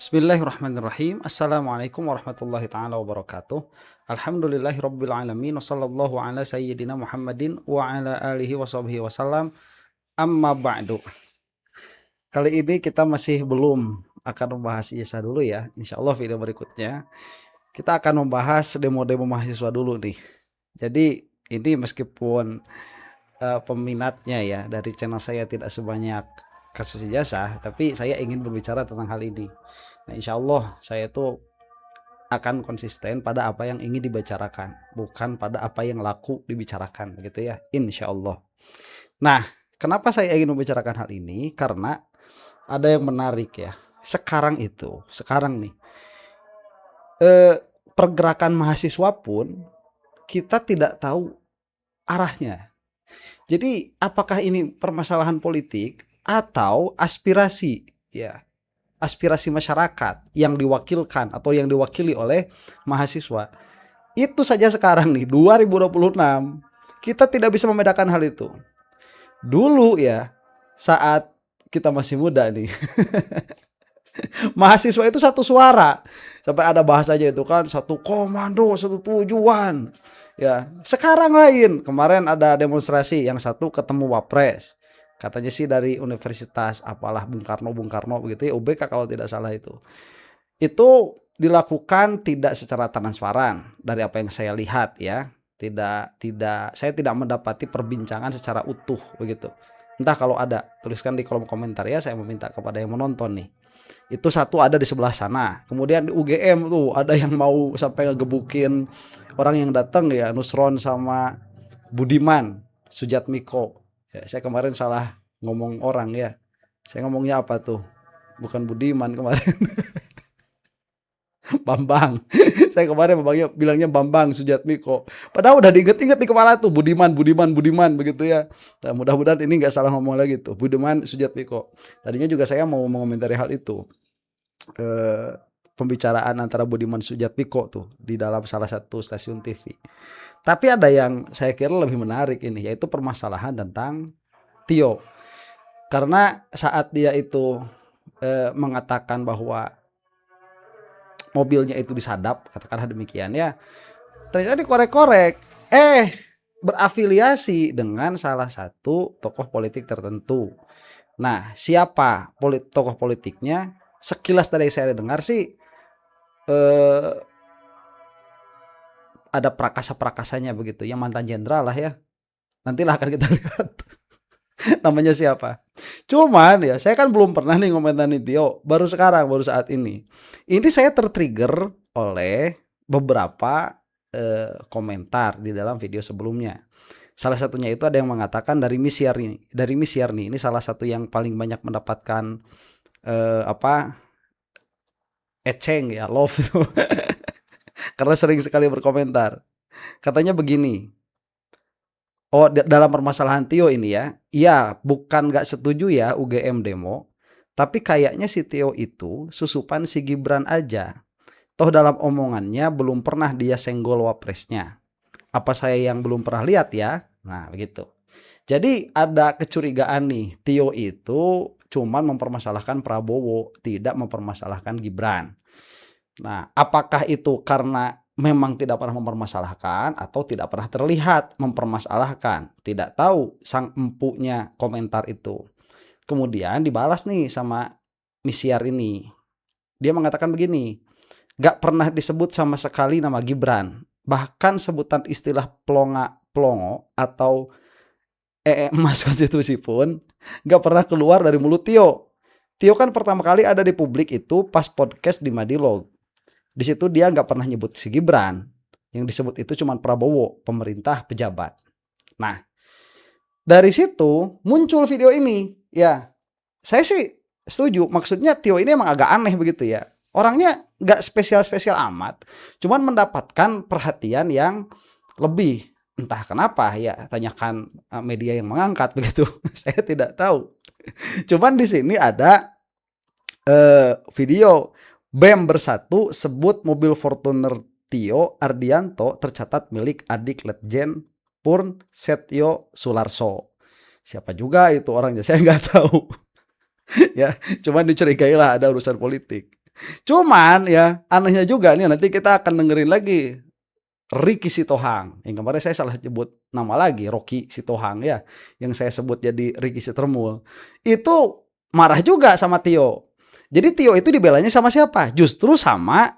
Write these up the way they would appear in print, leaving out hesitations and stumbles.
Bismillahirrahmanirrahim. Assalamualaikum warahmatullahi taala wabarakatuh. Alhamdulillahirabbil alamin wasallallahu ala sayyidina Muhammadin wa ala alihi washabihi wasallam. Amma ba'du. Kali ini kita masih belum akan membahas ijazah dulu ya. Insyaallah video berikutnya kita akan membahas demo-demo mahasiswa dulu nih. Jadi ini meskipun peminatnya ya dari channel saya tidak sebanyak kasus ijazah, tapi saya ingin berbicara tentang hal ini. Nah, insya Allah saya itu akan konsisten pada apa yang ingin dibicarakan, bukan pada apa yang laku dibicarakan, gitu ya. Insya Allah. Nah, kenapa saya ingin membicarakan hal ini? Karena ada yang menarik ya. Sekarang nih, pergerakan mahasiswa pun kita tidak tahu arahnya. Jadi, apakah ini permasalahan politik atau aspirasi ya? Aspirasi masyarakat yang diwakilkan atau yang diwakili oleh mahasiswa. Itu saja sekarang nih 2026 kita tidak bisa membedakan hal itu. Dulu ya, saat kita masih muda nih mahasiswa itu satu suara, sampai ada bahasanya itu kan, satu komando, satu tujuan ya. Sekarang lain, kemarin ada demonstrasi yang satu ketemu wapres, katanya sih dari universitas apalah Bung Karno begitu ya, UBK kalau tidak salah. Itu dilakukan tidak secara transparan dari apa yang saya lihat ya. Saya tidak mendapati perbincangan secara utuh begitu. Entah kalau ada, tuliskan di kolom komentar ya, saya meminta kepada yang menonton nih. Itu satu ada di sebelah sana. Kemudian di UGM tuh ada yang mau sampai ngegebukin orang yang datang ya, Nusron sama Budiman Sujatmiko. Ya, saya kemarin salah ngomong orang ya. Saya ngomongnya apa tuh? Bukan Budiman kemarin. Bambang. Saya kemarin bilangnya Bambang Sujatmiko. Padahal udah diinget-inget di kepala tuh Budiman begitu ya. Nah, mudah-mudahan ini nggak salah ngomong lagi tuh. Budiman Sujatmiko. Tadinya juga saya mau mengomentari hal itu. Pembicaraan antara Budiman Sujatmiko tuh di dalam salah satu stasiun TV. Tapi ada yang saya kira lebih menarik ini, yaitu permasalahan tentang Tio. Karena saat dia itu mengatakan bahwa mobilnya itu disadap, katakanlah demikian ya, ternyata dikorek-korek, berafiliasi dengan salah satu tokoh politik tertentu. Nah, siapa tokoh politiknya? Sekilas dari saya dengar sih ada prakasa-prakasanya begitu, yang mantan jenderal lah ya. Nantilah akan kita lihat namanya siapa. Cuman ya, saya kan belum pernah nih ngomentarin Tio, baru saat ini. Ini saya tertrigger oleh beberapa komentar di dalam video sebelumnya. Salah satunya itu ada yang mengatakan dari Misyarni. Ini salah satu yang paling banyak mendapatkan eceng ya, love itu. Karena sering sekali berkomentar. Katanya begini. Dalam permasalahan Tio ini ya, iya bukan gak setuju ya UGM demo, tapi kayaknya si Tio itu susupan si Gibran aja. Toh dalam omongannya belum pernah dia senggol wapresnya. Apa saya yang belum pernah lihat ya? Nah begitu. Jadi ada kecurigaan nih, Tio itu cuman mempermasalahkan Prabowo, tidak mempermasalahkan Gibran. Nah, apakah itu karena memang tidak pernah mempermasalahkan atau tidak pernah terlihat mempermasalahkan? Tidak tahu sang empunya komentar itu. Kemudian dibalas nih sama Misyar ini. Dia mengatakan begini, gak pernah disebut sama sekali nama Gibran. Bahkan sebutan istilah plongo atau emas konstitusi pun gak pernah keluar dari mulut Tio. Tio kan pertama kali ada di publik itu pas podcast di Madilog. Di situ dia nggak pernah nyebut si Gibran. Yang disebut itu cuma Prabowo, pemerintah, pejabat. Nah, dari situ muncul video ini. Ya, saya sih setuju. Maksudnya Tio ini emang agak aneh begitu ya. Orangnya nggak spesial-spesial amat. Cuman mendapatkan perhatian yang lebih. Entah kenapa ya, tanyakan media yang mengangkat begitu. Saya tidak tahu. Cuman di sini ada video BEM bersatu sebut mobil Fortuner Tio Ardianto tercatat milik adik Letjen Purn Setio Sularso. Siapa juga itu orangnya, saya nggak tahu. Ya, cuman dicurigai lah ada urusan politik. Cuman ya anehnya juga nih, nanti kita akan dengerin lagi Ricky Sitohang, yang kemarin saya salah sebut nama lagi, Rocky Sitohang ya, yang saya sebut jadi Ricky Sitermul. Itu marah juga sama Tio. Jadi Tio itu dibelanya sama siapa? Justru sama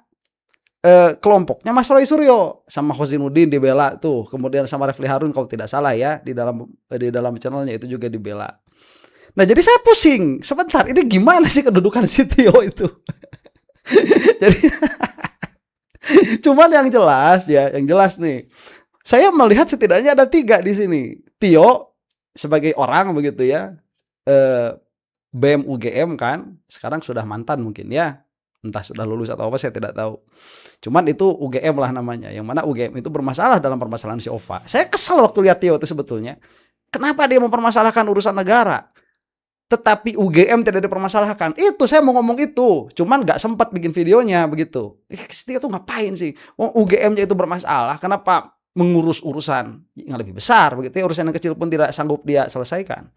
kelompoknya Mas Roy Suryo, sama Hozinuddin dibela tuh, kemudian sama Refli Harun kalau tidak salah ya, di dalam channelnya itu juga dibela. Nah jadi saya pusing, sebentar ini gimana sih kedudukan si Tio itu? Jadi cuman yang jelas ya, yang jelas nih, saya melihat setidaknya ada 3 di sini. Tio sebagai orang begitu ya, BEM UGM kan, sekarang sudah mantan mungkin ya, entah sudah lulus atau apa saya tidak tahu. Cuman itu UGM lah namanya, yang mana UGM itu bermasalah dalam permasalahan si Ova. Saya kesel waktu lihat Tio itu sebetulnya. Kenapa dia mempermasalahkan urusan negara? Tetapi UGM tidak dipermasalahkan. Itu saya mau ngomong itu, cuman nggak sempat bikin videonya begitu. Dia tuh ngapain sih? UGM-nya itu bermasalah, kenapa mengurus urusan yang lebih besar begitu ya, urusan yang kecil pun tidak sanggup dia selesaikan.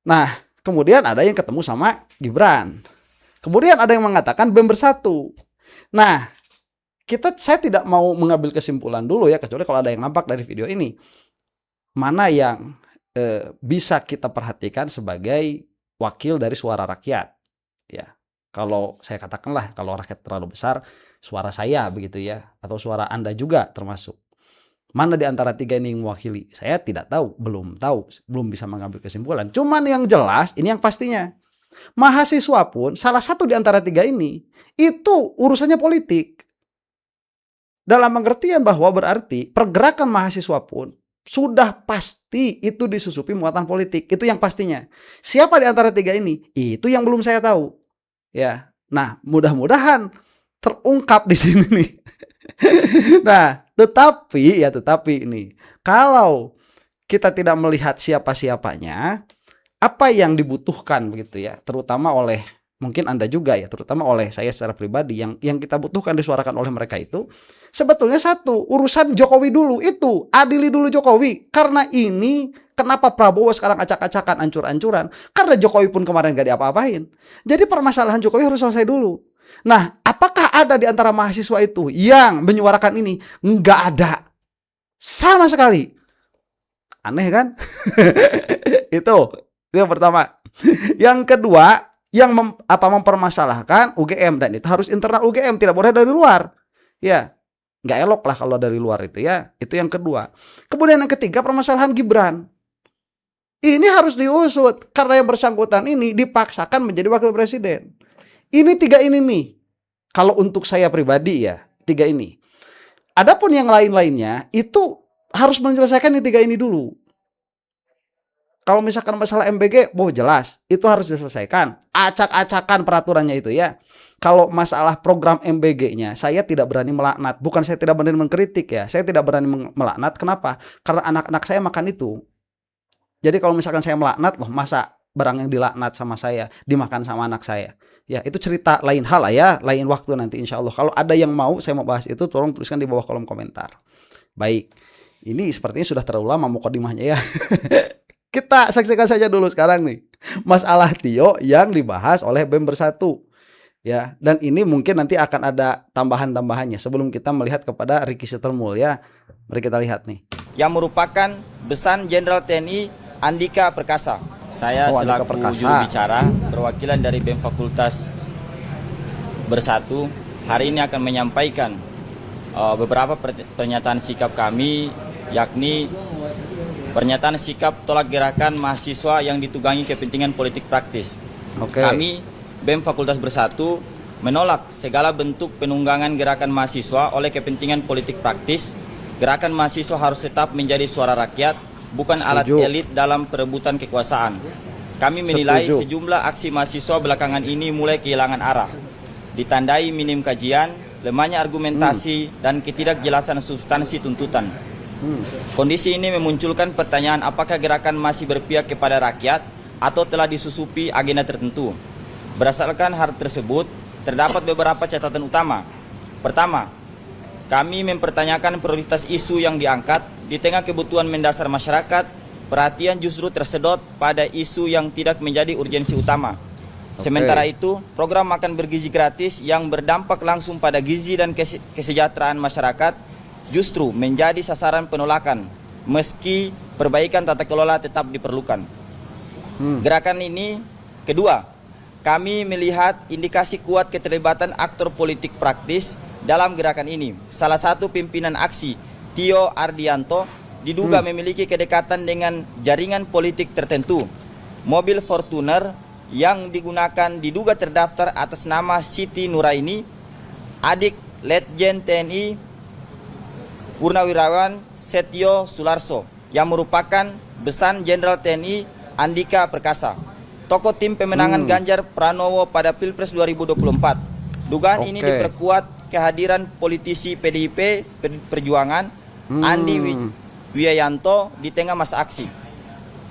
Nah, kemudian ada yang ketemu sama Gibran. Kemudian ada yang mengatakan BEM bersatu. Nah, saya tidak mau mengambil kesimpulan dulu ya, kecuali kalau ada yang nampak dari video ini. Mana yang bisa kita perhatikan sebagai wakil dari suara rakyat ya. Kalau saya katakanlah, kalau rakyat terlalu besar, suara saya begitu ya, atau suara Anda juga termasuk. Mana di antara 3 ini yang mewakili? Saya tidak tahu, belum bisa mengambil kesimpulan. Cuman yang jelas, ini yang pastinya, mahasiswa pun salah satu di antara 3 ini itu urusannya politik. Dalam pengertian bahwa berarti pergerakan mahasiswa pun sudah pasti itu disusupi muatan politik. Itu yang pastinya. Siapa di antara 3 ini? Itu yang belum saya tahu. Ya. Nah, mudah-mudahan terungkap di sini nih. Nah, tetapi ini, kalau kita tidak melihat siapa-siapanya, apa yang dibutuhkan begitu ya, terutama oleh mungkin Anda juga ya, terutama oleh saya secara pribadi, yang kita butuhkan disuarakan oleh mereka itu sebetulnya satu, urusan Jokowi dulu, itu adili dulu Jokowi. Karena ini kenapa Prabowo sekarang acak-acakan, ancur-ancuran, karena Jokowi pun kemarin gak diapa-apain. Jadi permasalahan Jokowi harus selesai dulu. Nah, apakah ada di antara mahasiswa itu yang menyuarakan ini? Nggak ada sama sekali. Aneh kan? Itu yang pertama. Yang kedua, yang mempermasalahkan UGM, dan itu harus internal UGM, tidak boleh dari luar. Ya, nggak elok lah kalau dari luar itu ya. Itu yang kedua. Kemudian yang ketiga, permasalahan Gibran. Ini harus diusut karena yang bersangkutan ini dipaksakan menjadi wakil presiden. Ini 3 ini nih. Kalau untuk saya pribadi ya, 3 ini. Adapun yang lain-lainnya itu harus menyelesaikan yang 3 ini dulu. Kalau misalkan masalah MBG, jelas itu harus diselesaikan. Acak-acakan peraturannya itu ya. Kalau masalah program MBG-nya, saya tidak berani melaknat. Bukan saya tidak berani mengkritik ya. Saya tidak berani melaknat. Kenapa? Karena anak-anak saya makan itu. Jadi kalau misalkan saya melaknat, masa barang yang dilaknat sama saya dimakan sama anak saya? Ya itu cerita lain hal lah ya. Lain waktu nanti insya Allah. Kalau ada yang mau saya mau bahas itu, tolong tuliskan di bawah kolom komentar. Baik. Ini sepertinya sudah terlalu lama mukadimahnya ya. Kita saksikan saja dulu sekarang nih masalah Tio yang dibahas oleh BEM bersatu ya, dan ini mungkin nanti akan ada tambahan-tambahannya sebelum kita melihat kepada Ricky Sitermul ya. Mari kita lihat nih, yang merupakan besan Jenderal TNI Andika Perkasa. Saya selaku juru bicara perwakilan dari BEM Fakultas Bersatu hari ini akan menyampaikan beberapa pernyataan sikap kami, yakni pernyataan sikap tolak gerakan mahasiswa yang ditunggangi kepentingan politik praktis. Kami, BEM Fakultas Bersatu, menolak segala bentuk penunggangan gerakan mahasiswa oleh kepentingan politik praktis. Gerakan mahasiswa harus tetap menjadi suara rakyat, bukan alat elit dalam perebutan kekuasaan. Kami menilai sejumlah aksi mahasiswa belakangan ini mulai kehilangan arah, ditandai minim kajian, lemahnya argumentasi, dan ketidakjelasan substansi tuntutan. Kondisi ini memunculkan pertanyaan apakah gerakan masih berpihak kepada rakyat atau telah disusupi agenda tertentu. Berdasarkan hal tersebut, terdapat beberapa catatan utama. Pertama, kami mempertanyakan prioritas isu yang diangkat. Di tengah kebutuhan mendasar masyarakat, perhatian justru tersedot pada isu yang tidak menjadi urgensi utama. Sementara itu, program makan bergizi gratis yang berdampak langsung pada gizi dan kesejahteraan masyarakat justru menjadi sasaran penolakan, meski perbaikan tata kelola tetap diperlukan. Gerakan ini, kedua, kami melihat indikasi kuat keterlibatan aktor politik praktis dalam gerakan ini. Salah satu pimpinan aksi, Tio Ardianto, diduga memiliki kedekatan dengan jaringan politik tertentu. Mobil Fortuner yang digunakan diduga terdaftar atas nama Siti Nuraini, adik Letjen TNI Purnawirawan Setio Sularso, yang merupakan besan Jenderal TNI Andika Perkasa, tokoh tim pemenangan Ganjar Pranowo pada Pilpres 2024. Dugaan ini diperkuat kehadiran politisi PDIP Perjuangan Andi Wijayanto di tengah masa aksi.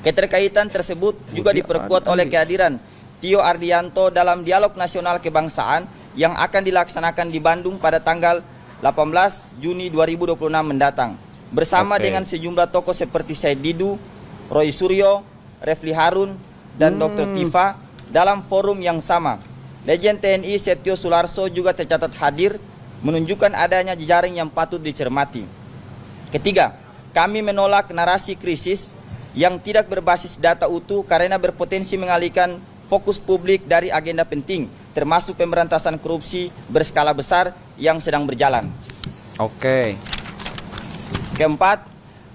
Keterkaitan tersebut juga diperkuat oleh kehadiran Tio Ardianto dalam dialog nasional kebangsaan yang akan dilaksanakan di Bandung pada tanggal 18 Juni 2026 mendatang. Bersama dengan sejumlah tokoh seperti Said Didu, Roy Suryo, Refli Harun, dan Dr. Tifa dalam forum yang sama. Legend TNI Setio Sularso juga tercatat hadir, menunjukkan adanya jejaring yang patut dicermati. Ketiga, kami menolak narasi krisis yang tidak berbasis data utuh karena berpotensi mengalihkan fokus publik dari agenda penting, termasuk pemberantasan korupsi berskala besar yang sedang berjalan. Keempat,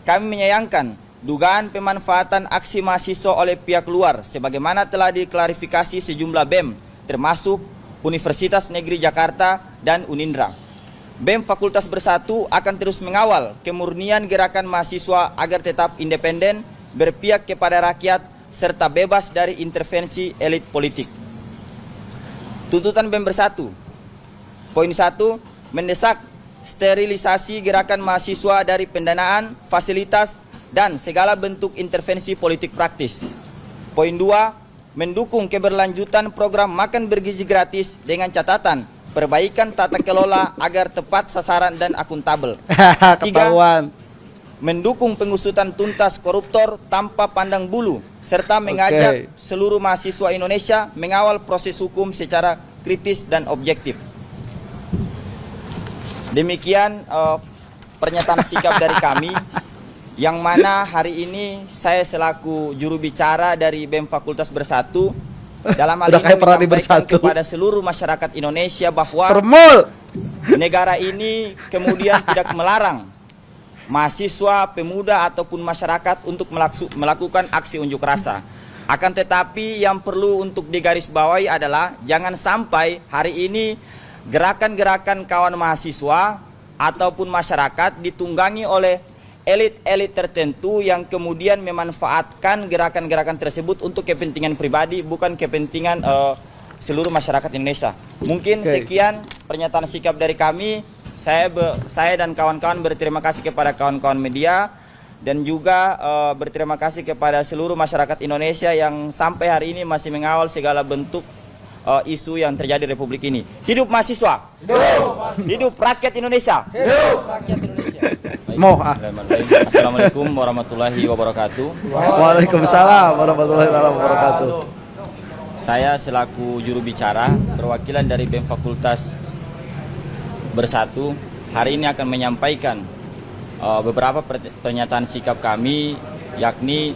kami menyayangkan dugaan pemanfaatan aksi mahasiswa oleh pihak luar sebagaimana telah diklarifikasi sejumlah BEM, termasuk Universitas Negeri Jakarta dan Unindra. BEM Fakultas Bersatu akan terus mengawal kemurnian gerakan mahasiswa agar tetap independen, berpihak kepada rakyat, serta bebas dari intervensi elit politik. Tuntutan BEM Bersatu. Poin 1, mendesak sterilisasi gerakan mahasiswa dari pendanaan, fasilitas, dan segala bentuk intervensi politik praktis. Poin 2, mendukung keberlanjutan program makan bergizi gratis dengan catatan perbaikan tata kelola agar tepat sasaran dan akuntabel. 3, mendukung pengusutan tuntas koruptor tanpa pandang bulu, serta mengajak seluruh mahasiswa Indonesia mengawal proses hukum secara kritis dan objektif. Demikian pernyataan sikap dari kami, yang mana hari ini saya selaku juru bicara dari BEM Fakultas Bersatu dalam hal ini menyampaikan kepada seluruh masyarakat Indonesia bahwa negara ini kemudian tidak melarang mahasiswa, pemuda, ataupun masyarakat untuk melakukan aksi unjuk rasa. Akan tetapi yang perlu untuk digarisbawahi adalah jangan sampai hari ini gerakan-gerakan kawan mahasiswa ataupun masyarakat ditunggangi oleh elit-elit tertentu yang kemudian memanfaatkan gerakan-gerakan tersebut untuk kepentingan pribadi, bukan kepentingan seluruh masyarakat Indonesia. Mungkin sekian pernyataan sikap dari kami. Saya dan kawan-kawan berterima kasih kepada kawan-kawan media dan juga berterima kasih kepada seluruh masyarakat Indonesia yang sampai hari ini masih mengawal segala bentuk isu yang terjadi di Republik ini. Hidup mahasiswa! Hidup rakyat Indonesia! Hidup rakyat Indonesia! Assalamualaikum warahmatullahi wabarakatuh. Waalaikumsalam warahmatullahi wabarakatuh. Saya selaku juru bicara perwakilan dari BEM Fakultas Bersatu hari ini akan menyampaikan beberapa pernyataan sikap kami, yakni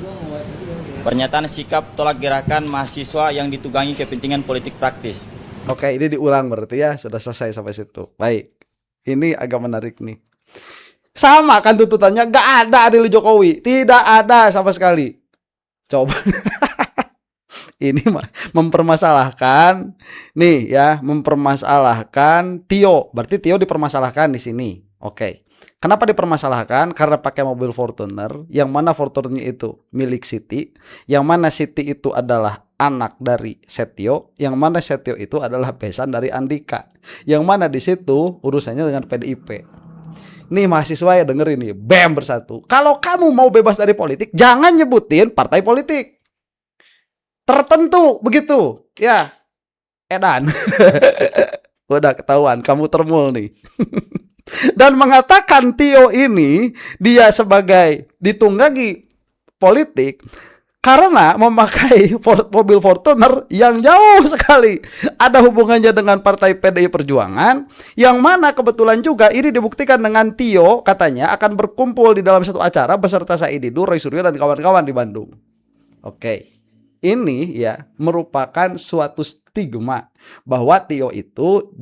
pernyataan sikap tolak gerakan mahasiswa yang ditunggangi kepentingan politik praktis. Ini diulang berarti ya, sudah selesai sampai situ. Baik, ini agak menarik nih. Sama kan tuntutannya, gak ada adil Jokowi, tidak ada sama sekali. Coba ini mempermasalahkan nih ya, mempermasalahkan Tio. Berarti Tio dipermasalahkan di sini. Kenapa dipermasalahkan? Karena pakai mobil Fortuner, yang mana Fortuner itu milik Siti, yang mana Siti itu adalah anak dari Setio, yang mana Setio itu adalah besan dari Andika, yang mana di situ urusannya dengan PDIP. Nih mahasiswa ya, dengerin nih, BEM Bersatu. Kalau kamu mau bebas dari politik, jangan nyebutin partai politik tertentu begitu ya, edan. Udah ketahuan kamu termul nih. Dan mengatakan Tio ini dia sebagai ditunggangi politik karena memakai mobil Fortuner yang jauh sekali ada hubungannya dengan partai PDI Perjuangan, yang mana kebetulan juga ini dibuktikan dengan Tio katanya akan berkumpul di dalam satu acara beserta Said Didu, Roy Suryo dan kawan-kawan di Bandung. Oke, ini ya merupakan suatu stigma bahwa Tio itu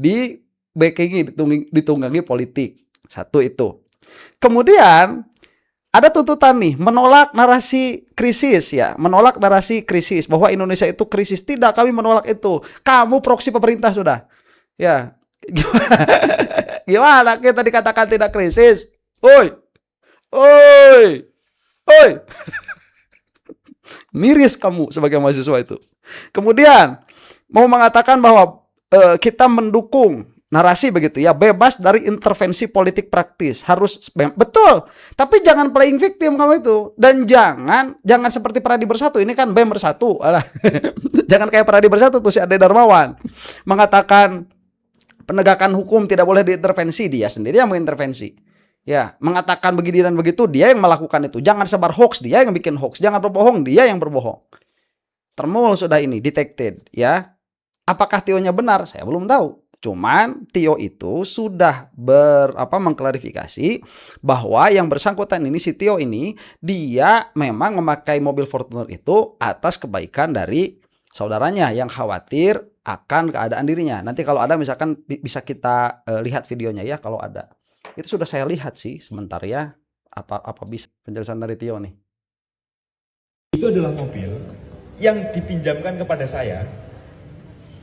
ditunggangi politik. Satu itu. Kemudian ada tuntutan nih, menolak narasi krisis ya, menolak narasi krisis bahwa Indonesia itu krisis. Tidak, kami menolak itu. Kamu proksi pemerintah sudah. Ya, gimana kita dikatakan tidak krisis? Oi, oi, oi. Miris kamu sebagai mahasiswa itu. Kemudian mau mengatakan bahwa kita mendukung narasi begitu ya, bebas dari intervensi politik praktis, harus betul, tapi jangan playing victim kamu itu, dan jangan seperti Pradi Bersatu, ini kan BEM Bersatu, alah. Jangan kayak Pradi Bersatu tuh si Ade Darmawan mengatakan penegakan hukum tidak boleh diintervensi, dia sendiri yang mengintervensi. Ya, mengatakan begini dan begitu, dia yang melakukan itu. Jangan sebar hoax, dia yang bikin hoax. Jangan berbohong, dia yang berbohong. Termul sudah ini detected ya. Apakah Tio-nya benar? Saya belum tahu. Cuman Tio itu sudah mengklarifikasi bahwa yang bersangkutan ini, si Tio ini, dia memang memakai mobil Fortuner itu atas kebaikan dari saudaranya yang khawatir akan keadaan dirinya. Nanti kalau ada misalkan bisa kita lihat videonya ya kalau ada. Itu sudah saya lihat sih sebentar ya. Apa bisa penjelasan dari Tio nih? Itu adalah mobil yang dipinjamkan kepada saya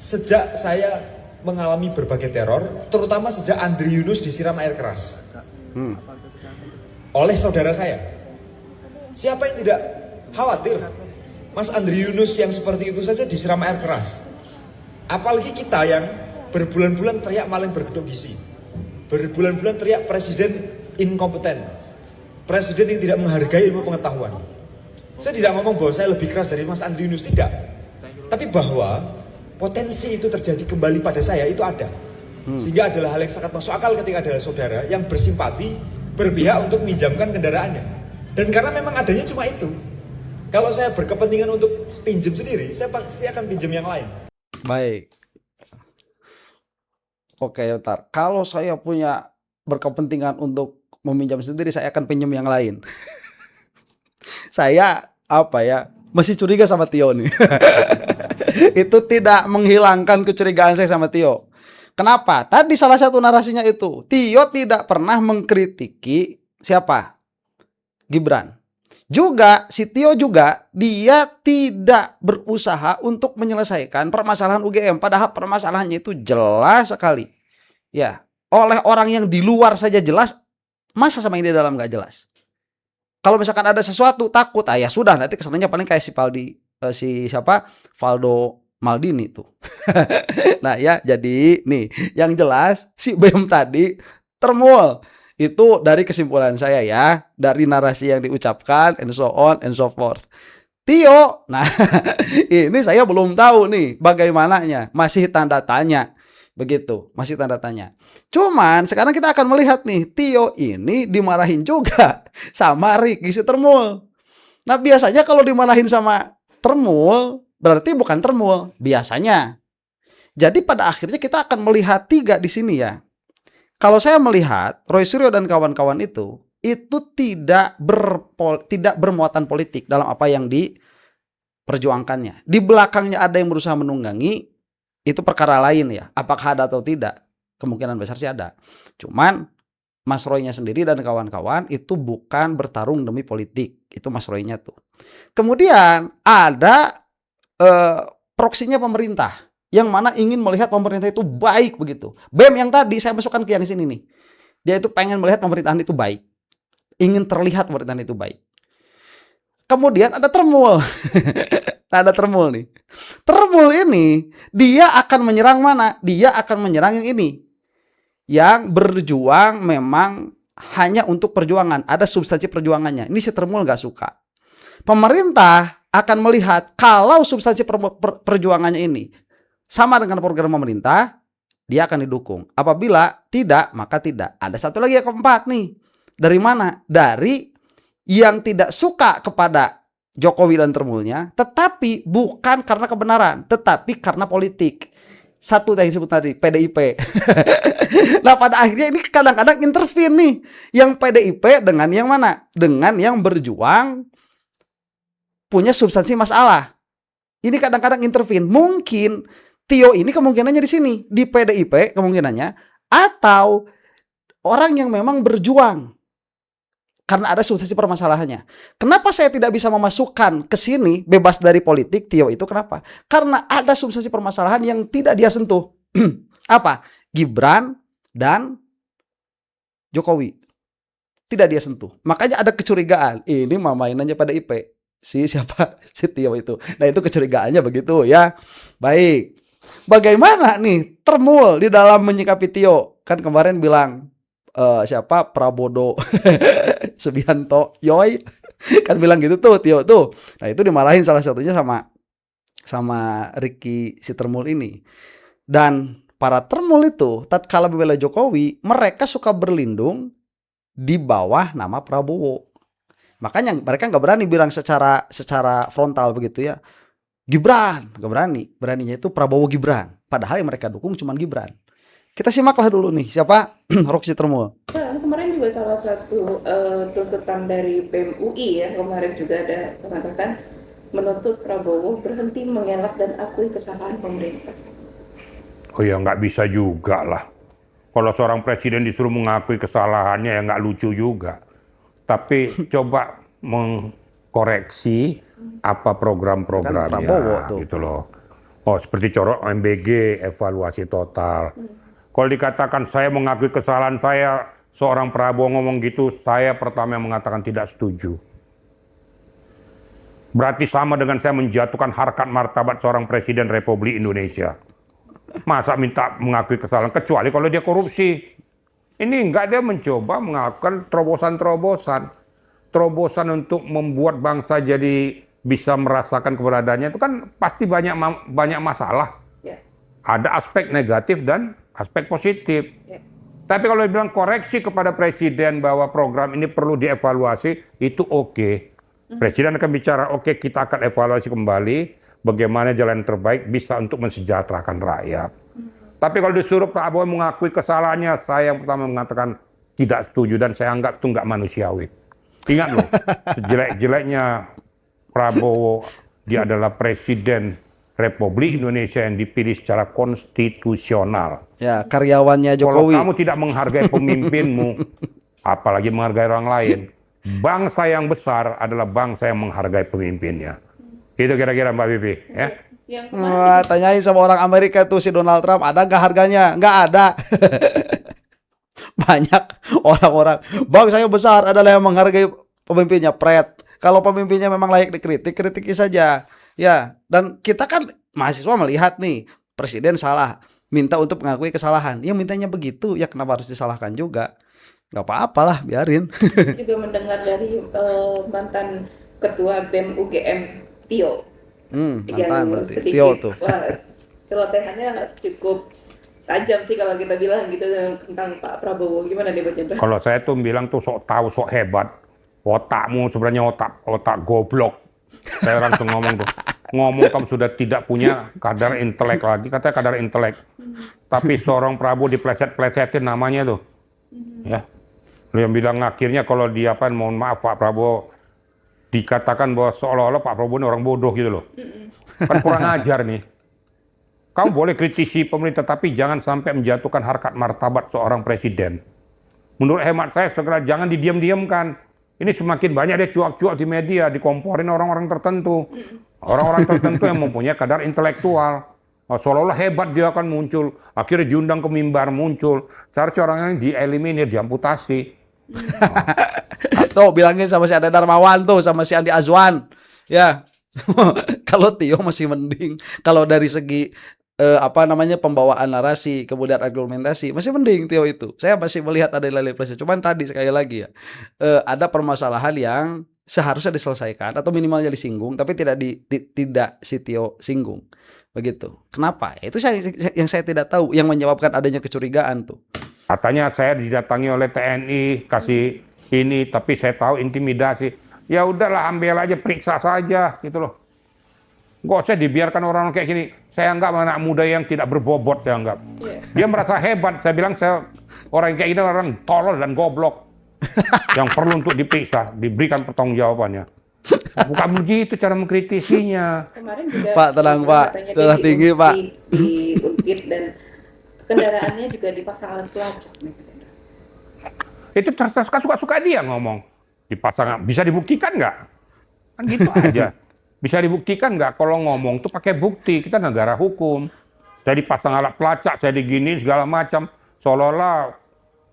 sejak saya mengalami berbagai teror, terutama sejak Andri Yunus disiram air keras oleh saudara saya. Siapa yang tidak khawatir Mas Andri Yunus yang seperti itu saja disiram air keras? Apalagi kita yang berbulan-bulan teriak maling berkedok gizi, berbulan-bulan teriak presiden inkompeten, presiden yang tidak menghargai ilmu pengetahuan. Saya tidak ngomong bahwa saya lebih keras dari Mas Andri Yunus, tidak. Tapi bahwa potensi itu terjadi kembali pada saya itu ada. Sehingga adalah hal yang sangat masuk akal ketika ada saudara yang bersimpati, berpihak untuk minjamkan kendaraannya. Dan karena memang adanya cuma itu. Kalau saya berkepentingan untuk pinjam sendiri, saya pasti akan pinjam yang lain. Baik. Oke, ntar. Kalau saya punya berkepentingan untuk meminjam sendiri, saya akan pinjam yang lain. Saya masih curiga sama Tio nih. Itu tidak menghilangkan kecurigaan saya sama Tio. Kenapa? Tadi salah satu narasinya itu, Tio tidak pernah mengkritiki siapa? Gibran. Juga si Tio juga dia tidak berusaha untuk menyelesaikan permasalahan UGM, padahal permasalahannya itu jelas sekali. Ya, oleh orang yang di luar saja jelas, masa sama yang di dalam nggak jelas? Kalau misalkan ada sesuatu takut, ya sudah, nanti kesannya paling kayak Valdo Maldini tuh. Nah ya, jadi nih yang jelas si BEM tadi termul. Itu dari kesimpulan saya ya, dari narasi yang diucapkan and so on and so forth. Tio, nah ini saya belum tahu nih bagaimananya, masih tanda tanya. Begitu, masih tanda tanya. Cuman sekarang kita akan melihat nih, Tio ini dimarahin juga sama Ricky si Termul. Nah biasanya kalau dimarahin sama Termul, berarti bukan Termul biasanya. Jadi pada akhirnya kita akan melihat tiga di sini ya. Kalau saya melihat Roy Suryo dan kawan-kawan itu tidak bermuatan politik dalam apa yang diperjuangkannya. Di belakangnya ada yang berusaha menunggangi, itu perkara lain ya. Apakah ada atau tidak? Kemungkinan besar sih ada. Cuman Mas Roy-nya sendiri dan kawan-kawan itu bukan bertarung demi politik. Itu Mas Roy-nya tuh. Kemudian ada proksinya pemerintah, yang mana ingin melihat pemerintah itu baik begitu. BEM yang tadi saya masukkan ke yang sini nih. Dia itu pengen melihat pemerintahan itu baik. Ingin terlihat pemerintahan itu baik. Kemudian ada Termul. Ada Termul nih. Termul ini dia akan menyerang mana? Dia akan menyerang yang ini. Yang berjuang memang hanya untuk perjuangan. Ada substansi perjuangannya. Ini si Termul gak suka. Pemerintah akan melihat kalau substansi perjuangannya ini sama dengan program pemerintah, dia akan didukung. Apabila tidak, maka tidak. Ada satu lagi yang keempat nih. Dari mana? Dari yang tidak suka kepada Jokowi dan termulnya, tetapi bukan karena kebenaran, tetapi karena politik. Satu yang disebut tadi, PDIP. Nah, pada akhirnya ini kadang-kadang intervene nih. Yang PDIP dengan yang mana? Dengan yang berjuang punya substansi masalah. Ini kadang-kadang intervene. Mungkin Tio ini kemungkinannya di sini, di PDIP kemungkinannya, atau orang yang memang berjuang karena ada substansi permasalahannya. Kenapa saya tidak bisa memasukkan ke sini bebas dari politik Tio itu? Kenapa? Karena ada substansi permasalahan yang tidak dia sentuh. Apa? Gibran dan Jokowi. Tidak dia sentuh. Makanya ada kecurigaan. Ini mah mainannya PDIP. Siapa? Si Tio itu. Nah, itu kecurigaannya begitu ya. Baik. Bagaimana nih Termul di dalam menyikapi Tio? Kan kemarin bilang siapa Prabodo Subianto Yoi kan bilang gitu tuh Tio tuh. Nah, itu dimarahin salah satunya sama Ricky si Termul ini. Dan para Termul itu tatkala membela Jokowi, mereka suka berlindung di bawah nama Prabowo. Makanya mereka nggak berani bilang secara frontal begitu ya. Gibran, nggak berani. Beraninya itu Prabowo Gibran. Padahal yang mereka dukung cuma Gibran. Kita simaklah dulu nih siapa Roxy Termul. Nah, kemarin juga salah satu tuntutan dari BEM UI ya, kemarin juga ada mengatakan menuntut Prabowo berhenti mengelak dan akui kesalahan pemerintah. Oh ya, nggak bisa juga lah. Kalau seorang presiden disuruh mengakui kesalahannya ya nggak lucu juga. Tapi coba mengkoreksi apa program-programnya Prabowo tuh. gitu loh. Oh, seperti corok MBG, evaluasi total. Kalau dikatakan saya mengakui kesalahan saya, seorang Prabowo ngomong gitu, saya pertama yang mengatakan tidak setuju. Berarti sama dengan saya menjatuhkan harkat martabat seorang presiden Republik Indonesia. Masa minta mengakui kesalahan, kecuali kalau dia korupsi. Ini enggak, dia mencoba melakukan terobosan-terobosan. Terobosan untuk membuat bangsa jadi bisa merasakan keberadaannya itu kan pasti banyak masalah. Ya. Ada aspek negatif dan aspek positif. Ya. Tapi kalau dibilang koreksi kepada presiden bahwa program ini perlu dievaluasi, itu oke. Presiden akan bicara, oke, kita akan evaluasi kembali bagaimana jalan terbaik bisa untuk mensejahterakan rakyat. Tapi kalau disuruh Prabowo mengakui kesalahannya, saya yang pertama mengatakan tidak setuju dan saya anggap itu nggak manusiawi. Ingat loh, sejelek-jeleknya Prabowo, dia adalah presiden Republik Indonesia yang dipilih secara konstitusional. Ya, karyawannya Jokowi. Kalau kamu tidak menghargai pemimpinmu, apalagi menghargai orang lain, bangsa yang besar adalah bangsa yang menghargai pemimpinnya. Itu kira-kira Mbak Vivi, ya. Yang Wah, tanyain sama orang Amerika tuh si Donald Trump, ada nggak harganya? Nggak ada. Banyak orang-orang bangsa yang besar adalah yang menghargai pemimpinnya. Pret. Kalau pemimpinnya memang layak dikritik, kritiki saja. Ya, dan kita kan mahasiswa melihat nih, presiden salah, minta untuk mengakui kesalahan. Yang mintanya begitu, ya kenapa harus disalahkan juga? Nggak apa-apalah, biarin. juga mendengar dari mantan ketua BEM UGM Tio. Mantan berarti. sedikit, Tio tuh. wah, celotehannya cukup tajam sih kalau kita bilang gitu tentang Pak Prabowo. Gimana nih Pak Chandra? Kalau saya tuh bilang tuh sok tahu, sok hebat. Otakmu sebenarnya otak goblok. Saya langsung ngomong tuh. Ngomong kamu sudah tidak punya kadar intelek lagi. Katanya kadar intelek. Tapi seorang Prabowo dipleset-plesetin namanya tuh. Ya. Yang bilang akhirnya kalau dia mohon maaf Pak Prabowo, dikatakan bahwa seolah-olah Pak Prabowo ini orang bodoh gitu loh. Kan kurang ajar nih. Kamu boleh kritisi pemerintah, tapi jangan sampai menjatuhkan harkat martabat seorang presiden. Menurut hemat saya, segera jangan didiam-diamkan. Ini semakin banyak dia cuak-cuak di media, dikomporin orang-orang tertentu. Orang-orang tertentu yang mempunyai kadar intelektual. Seolah-olah hebat dia akan muncul. Akhirnya diundang ke mimbar muncul. Seharusnya orang yang dieliminir, diamputasi. Tuh bilangin sama si Ade Darmawan tuh, sama si Andi Azwan. Ya. Kalau Tio masih mending. Kalau dari segi pembawaan narasi, kemudian argumentasi, masih mending Tio itu. Saya masih melihat ada nilai plusnya. Cuman tadi sekali lagi ya, ada permasalahan yang seharusnya diselesaikan atau minimalnya disinggung, tapi tidak si Tio singgung. Begitu. Kenapa? Itu yang saya tidak tahu, yang menyebabkan adanya kecurigaan tuh. Katanya saya didatangi oleh TNI, kasih ini, tapi saya tahu intimidasi. Ya udahlah, ambil aja, periksa saja gitu loh. Nggak usah dibiarkan orang kayak gini. Saya anggap anak muda yang tidak berbobot, saya anggap. Dia merasa hebat. Saya bilang orang kayak gini orang tolol dan goblok. Yang perlu untuk diperiksa, diberikan pertanggungjawabannya. Bukan begitu cara mengkritisinya. Kemarin juga Pak, tenang, Pak. katanya Tenang kayak tinggi, Pak. di Unkit dan kendaraannya juga dipasang alat pelacak nih katanya. Itu suka-suka dia ngomong. Dipasang, bisa dibuktikan nggak? Kan gitu aja. Bisa dibuktikan nggak? Kalau ngomong tuh pakai bukti. Kita negara hukum. Saya dipasang alat pelacak, saya diginiin segala macam. Seolah-olah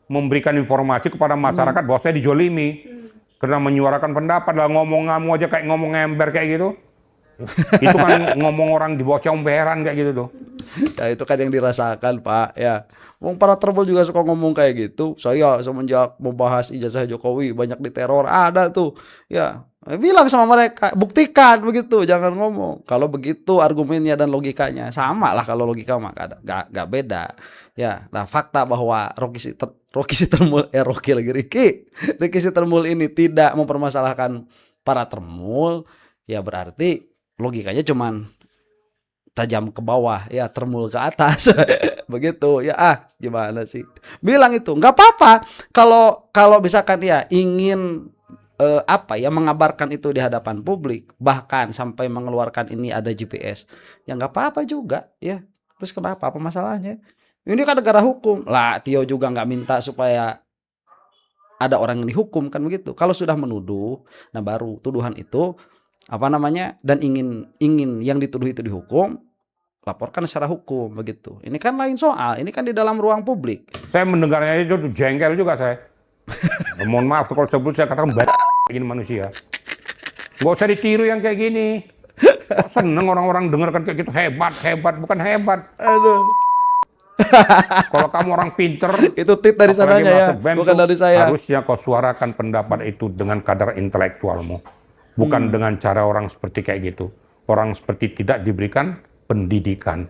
memberikan informasi kepada masyarakat bahwa saya dijolimi. Karena menyuarakan pendapat lah, ngomong ngamu aja kayak ngomong ember kayak gitu. Itu kan ngomong orang di bawah comberan kayak gitu tuh. Ya itu kan yang dirasakan, Pak, ya. Wong para terbol juga suka ngomong kayak gitu. Saya semenjak membahas ijazah Jokowi banyak diteror, ada tuh. Ya, bilang sama mereka, buktikan begitu, jangan ngomong. Kalau begitu argumennya dan logikanya sama lah, kalau logika mah nggak beda. Ya, nah fakta bahwa Ricky Sitermul ini tidak mempermasalahkan para termul, ya berarti logikanya cuman tajam ke bawah, ya termul ke atas. Begitu ya, gimana sih, bilang itu nggak apa-apa kalau misalkan ya ingin mengabarkan itu di hadapan publik, bahkan sampai mengeluarkan ini ada GPS, ya nggak apa-apa juga ya. Terus kenapa, apa masalahnya? Ini kan negara hukum lah. Tio juga nggak minta supaya ada orang yang dihukum, kan begitu. Kalau sudah menuduh, nah baru tuduhan itu dan ingin yang dituduh itu dihukum, laporkan secara hukum begitu. Ini kan lain soal, ini kan di dalam ruang publik. Saya mendengarnya itu jengkel juga saya. Mohon maaf kalau sebut saya katakan begini manusia. Nggak usah ditiru yang kayak gini. Kok seneng orang-orang dengarkan kayak gitu, hebat, bukan hebat. Aduh. Kalau kamu orang pinter, itu tit dari sananya ya, bukan dari saya. Harusnya kau suarakan pendapat itu dengan kadar intelektualmu, bukan dengan cara orang seperti kayak gitu. Orang seperti tidak diberikan pendidikan.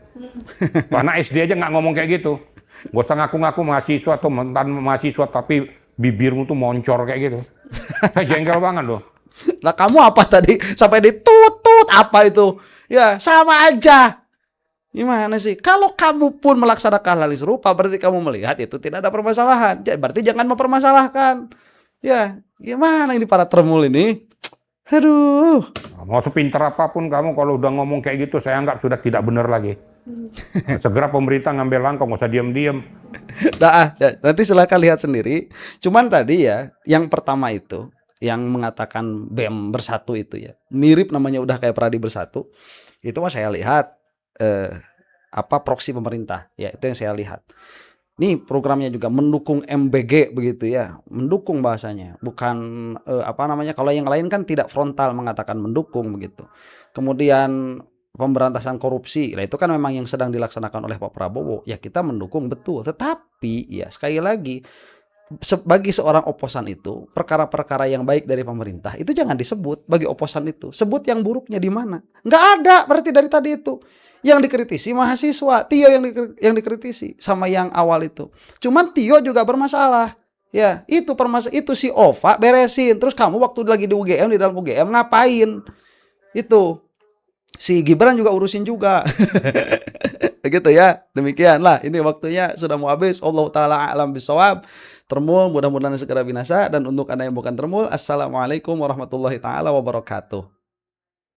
Anak SD aja nggak ngomong kayak gitu. Gak usah ngaku-ngaku mahasiswa atau mantan mahasiswa tapi bibirmu tuh moncor kayak gitu. Saya jengkel banget loh. Nah kamu apa tadi sampai ditutut apa itu? Ya sama aja. Gimana sih? Kalau kamu pun melaksanakan hal serupa, berarti kamu melihat itu tidak ada permasalahan. Berarti jangan mempermasalahkan. Ya, gimana ini para termul ini? Aduh. Mau sepintar apapun kamu, kalau udah ngomong kayak gitu, saya anggap sudah tidak benar lagi. Segera pemerintah ngambil langkah, nggak usah diam-diam. Nah, nanti silakan lihat sendiri. Cuman tadi ya, yang pertama itu, yang mengatakan BEM bersatu itu ya, mirip namanya udah kayak Pradi Bersatu. Itu mah saya lihat proksi pemerintah ya, itu yang saya lihat. Nih programnya juga mendukung MBG begitu ya, mendukung bahasanya, bukan kalau yang lain kan tidak frontal mengatakan mendukung begitu. Kemudian pemberantasan korupsi, lah itu kan memang yang sedang dilaksanakan oleh Pak Prabowo, ya kita mendukung betul. Tetapi ya sekali lagi, bagi seorang oposan itu perkara-perkara yang baik dari pemerintah itu jangan disebut bagi oposan itu. Sebut yang buruknya di mana? Nggak ada berarti dari tadi itu. Yang dikritisi mahasiswa, Tio yang dikritisi sama yang awal itu. Cuman Tio juga bermasalah. Ya, itu si Ova beresin. Terus kamu waktu lagi di UGM, di dalam UGM ngapain? Itu. Si Gibran juga urusin juga. Begitu ya. Demikianlah, ini waktunya sudah mau habis. Allahu taala a'lam bishawab. Termul mudah-mudahan segera binasa, dan untuk Anda yang bukan termul, assalamualaikum warahmatullahi taala wabarakatuh.